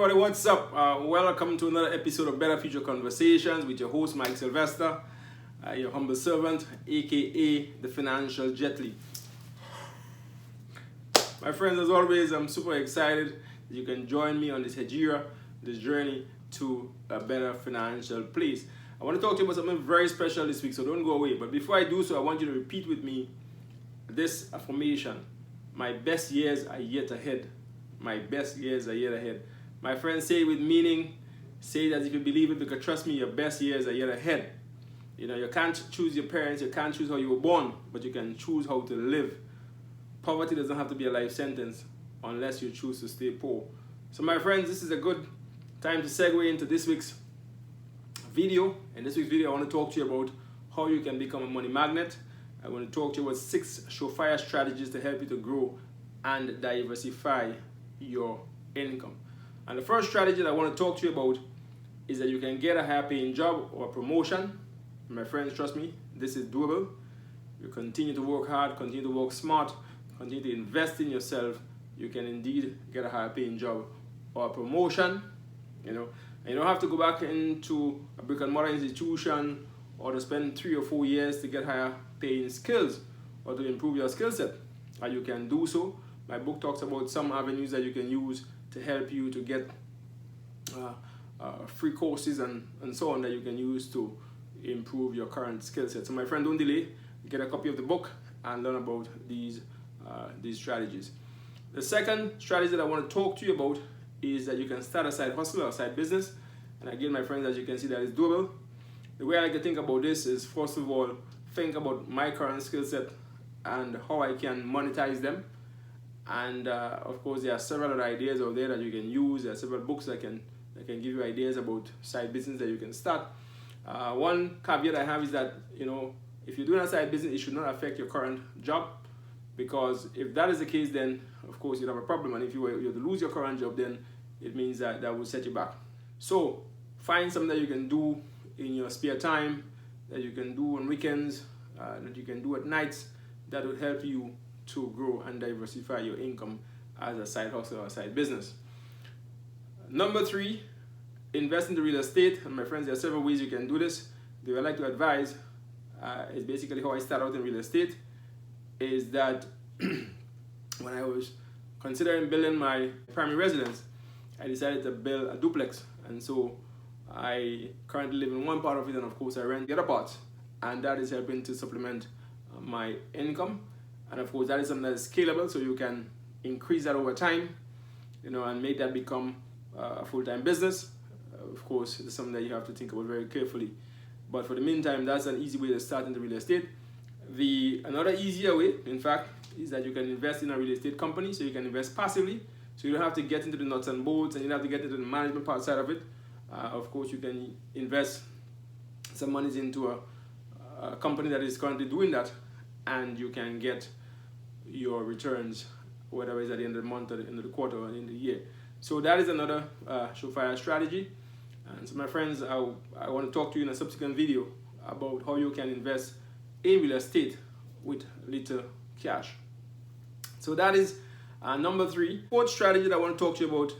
everybody, what's up? Welcome to another episode of Better Future Conversations with your host Mike Sylvester, your humble servant, aka the Financial Jet Li. My friends, as always, I'm super excited that you can join me on this hejira, this journey to a better financial place. I want to talk to you about something very special this week, so don't go away. But before I do so, I want you to repeat with me this affirmation: my best years are yet ahead. My best years are yet ahead. My friends, say it with meaning. Say it as if you believe it, because trust me, your best years are yet ahead. You know, you can't choose your parents, you can't choose how you were born, but you can choose how to live. Poverty doesn't have to be a life sentence unless you choose to stay poor. So my friends, this is a good time to segue into this week's video. In this week's video, I want to talk to you about how you can become a money magnet. I want to talk to you about 6 surefire strategies to help you to grow and diversify your income. And the first strategy that I want to talk to you about is that you can get a higher paying job or promotion. My friends, trust me, this is doable. You continue to work hard, continue to work smart, continue to invest in yourself, you can indeed get a higher paying job or a promotion. You know, and you don't have to go back into a brick and mortar institution or to spend 3 or 4 years to get higher paying skills or to improve your skill set. And you can do so. My book talks about some avenues that you can use to help you to get free courses and so on that you can use to improve your current skill set. So my friend, don't delay. Get a copy of the book and learn about these strategies. The second strategy that I want to talk to you about is that you can start a side hustle or a side business. And again, my friends, as you can see, that is doable. The way I like to think about this is, first of all, think about my current skill set and how I can monetize them. And of course, there are several other ideas out there that you can use. There are several books that can give you ideas about side business that you can start. One caveat I have is that, you know, if you're doing a side business, it should not affect your current job, because if that is the case, then of course you'd have a problem. And if you were to lose your current job, then it means that will set you back. So find something that you can do in your spare time, that you can do on weekends, that you can do at nights, that will help you to grow and diversify your income as a side hustle or a side business. Number 3, invest into real estate. And my friends, there are several ways you can do this. The way I like to advise is basically how I start out in real estate, is that when I was considering building my primary residence, I decided to build a duplex. And so I currently live in one part of it, and of course I rent the other parts, and that is helping to supplement my income. And of course that is something that is scalable, so you can increase that over time, you know, and make that become a full-time business. Of course, it's something that you have to think about very carefully, but for the meantime, that's an easy way to start into real estate. Another easier way, in fact, is that you can invest in a real estate company. So you can invest passively, so you don't have to get into the nuts and bolts, and you don't have to get into the management part side of it. Of course, you can invest some monies into a company that is currently doing that, and you can get your returns, whether it's at the end of the month, or the end of the quarter, or the end of the year. So that is another surefire strategy. And so my friends, I want to talk to you in a subsequent video about how you can invest in real estate with little cash. So that is number 3. Fourth strategy that I want to talk to you about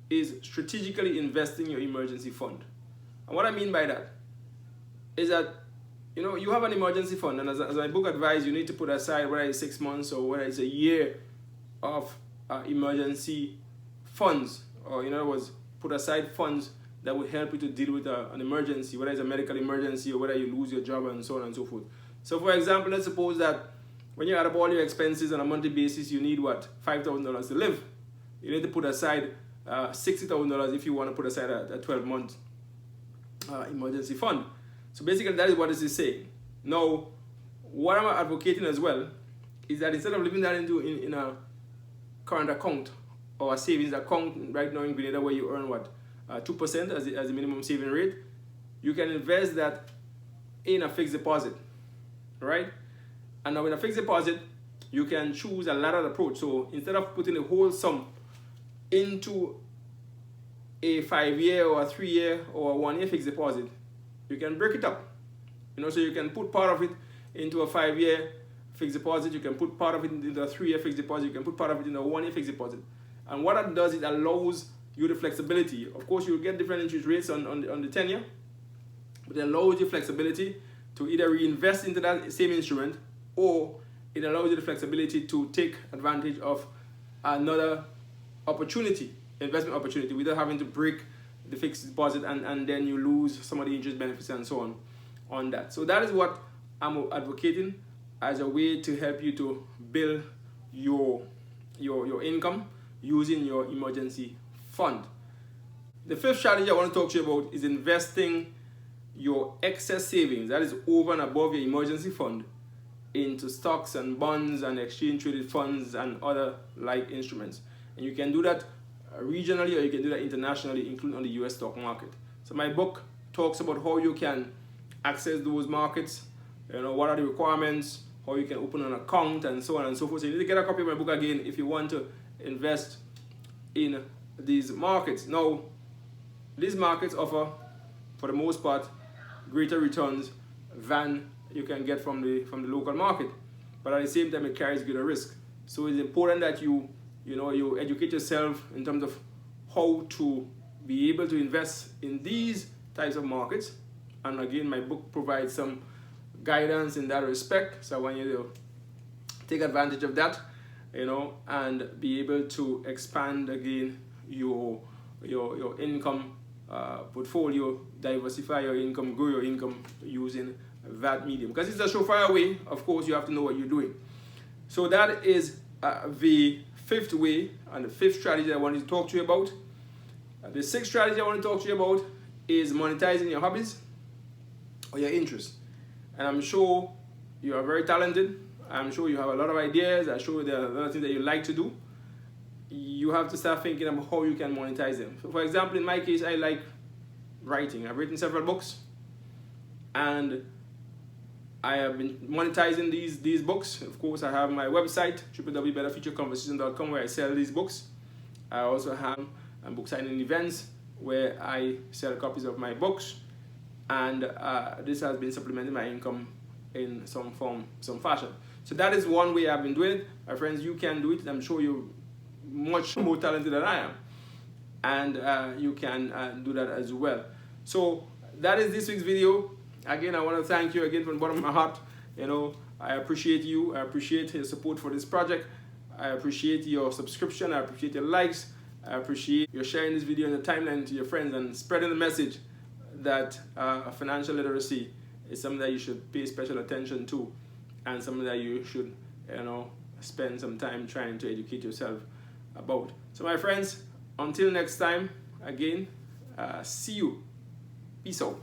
is strategically investing your emergency fund. And what I mean by that is that, you know, you have an emergency fund, and as my book advises, you need to put aside, whether it's 6 months or whether it's a year of emergency funds, or in other words, put aside funds that will help you to deal with an emergency, whether it's a medical emergency or whether you lose your job and so on and so forth. So for example, let's suppose that when you add up all your expenses on a monthly basis, you need what, $5,000 to live. You need to put aside $60,000 if you want to put aside a 12-month emergency fund. So basically that is what this is saying. Now, what I'm advocating as well is that instead of leaving that in a current account or a savings account right now in Grenada, where you earn what, 2% as the minimum saving rate, you can invest that in a fixed deposit, right? And now in a fixed deposit, you can choose a laddered approach. So instead of putting the whole sum into a 5-year or a 3-year or a 1-year fixed deposit, you can break it up. You know, so you can put part of it into a 5-year fixed deposit, you can put part of it into a 3-year fixed deposit, you can put part of it into a 1-year fixed deposit. And what that does, it allows you the flexibility. Of course, you'll get different interest rates on the 10-year, but it allows you flexibility to either reinvest into that same instrument, or it allows you the flexibility to take advantage of another opportunity, investment opportunity, without having to break the fixed deposit and then you lose some of the interest benefits and so on that. So that is what I'm advocating as a way to help you to build your income using your emergency fund. The fifth strategy I want to talk to you about is investing your excess savings, that is over and above your emergency fund, into stocks and bonds and exchange traded funds and other like instruments. And you can do that regionally, or you can do that internationally, including on the US stock market. So my book talks about how you can access those markets, what are the requirements, how you can open an account, and so on and so forth. So you need to get a copy of my book again if you want to invest in these markets. Now, these markets offer, for the most part, greater returns than you can get from the local market, but at the same time it carries greater risk. So it's important that you educate yourself in terms of how to be able to invest in these types of markets. And again, my book provides some guidance in that respect, so I want you to take advantage of that, and be able to expand again your income portfolio, diversify your income, grow your income using that medium. Because it's a surefire way, of course, you have to know what you're doing. So that is the fifth way and the fifth strategy I wanted to talk to you about. The sixth strategy I want to talk to you about is monetizing your hobbies or your interests. And I'm sure you are very talented. I'm sure you have a lot of ideas. I'm sure there are a lot of things that you like to do. You have to start thinking about how you can monetize them. So for example, in my case, I like writing. I've written several books, and I have been monetizing these books. Of course, I have my website, www.betterfutureconversation.com, where I sell these books. I also have book signing events where I sell copies of my books, and this has been supplementing my income in some form, some fashion. So that is one way I've been doing it. My friends, you can do it. I'm sure you're much more talented than I am, and you can do that as well. So that is this week's video. Again, I want to thank you again from the bottom of my heart. I appreciate you. I appreciate your support for this project. I appreciate your subscription. I appreciate your likes. I appreciate your sharing this video in the timeline to your friends and spreading the message that financial literacy is something that you should pay special attention to, and something that you should, spend some time trying to educate yourself about. So my friends, until next time, again, see you. Peace out.